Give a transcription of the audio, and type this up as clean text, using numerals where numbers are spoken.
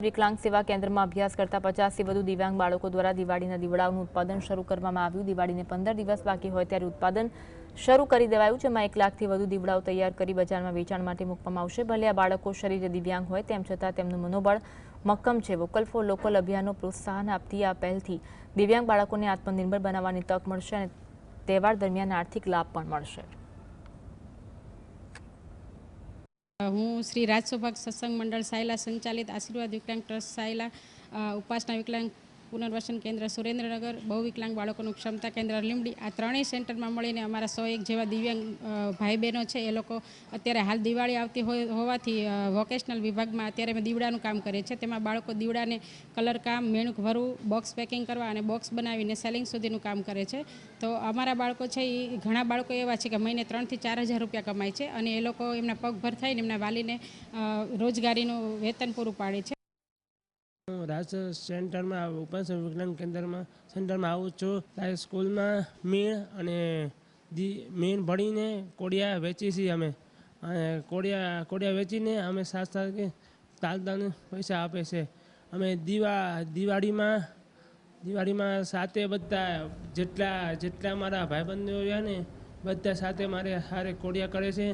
વિકલાંગ સેવા કેન્દ્રમાં અભ્યાસ કરતા 50થી વધુ દિવ્યાંગ બાળકો દ્વારા દિવાળીના દીવડાઓનું ઉત્પાદન શરૂ કરવામાં આવ્યું। દિવાળીને 15 દિવસ બાકી હોય ત્યારે ઉત્પાદન શરૂ કરી દેવાયું, જેમાં 1 લાખથી વધુ દીવડાઓ તૈયાર કરી બજારમાં વેચાણ માટે મૂકવામાં આવશે। ભલે આ બાળકો શરીરે દિવ્યાંગ હોય તેમ છતાં તેમનું મનોબળ મક્કમ છે। વોકલ ફોર લોકલ અભિયાનનો પ્રોત્સાહન આપતી આ પહેલથી દિવ્યાંગ બાળકોને આત્મનિર્ભર બનાવવાની તક મળશે અને તહેવાર દરમિયાન આર્થિક લાભ પણ મળશે। હું શ્રી રાજ સૌભાગ્ય સત્સંગ મંડળ સાયલા સંચાલિત આશીર્વાદ વિકલાંગ ટ્રસ્ટ સાયલા, ઉપાસના વિકલાંગ પુનર્વસન કેન્દ્ર સુરેન્દ્રનગર, બહુ વિકલાંગ બાળકોનું ક્ષમતા કેન્દ્ર લીંબડી, આ ત્રણેય સેન્ટરમાં મળીને અમારા 101 જેવા દિવ્યાંગ ભાઈ બહેનો છે। એ લોકો અત્યારે હાલ દિવાળી આવતી હોવાથી વોકેશનલ વિભાગમાં અત્યારે અમે દીવડાનું કામ કરીએ છીએ। તેમાં બાળકો દીવડાને કલર કામ, મેણું ભરવું, બોક્સ પેકિંગ કરવા અને બોક્સ બનાવીને સેલિંગ સુધીનું કામ કરે છે। તો અમારા બાળકો છે એ ઘણા બાળકો એવા છે કે મહિને 3 થી 4 હજાર રૂપિયા કમાય છે અને એ લોકો એમના પગભર થઈને એમના વાલીને રોજગારીનું વેતન પૂરું પાડે છે। હું રાજ સેન્ટરમાં ઉપાસના વિકલાંગ કેન્દ્રમાં સેન્ટરમાં આવું છું। ત્યારે સ્કૂલમાં મીણ ભરીને કોડિયા વેચીએ છીએ અમે, અને કોડિયા વેચીને અમે સાથે તાલદાન પૈસા આપે છે। અમે દિવાળીમાં સાથે બધા જેટલા મારા ભાઈબંધો રહ્યા ને બધા સાથે મારે હારે કોડિયા કરે છે।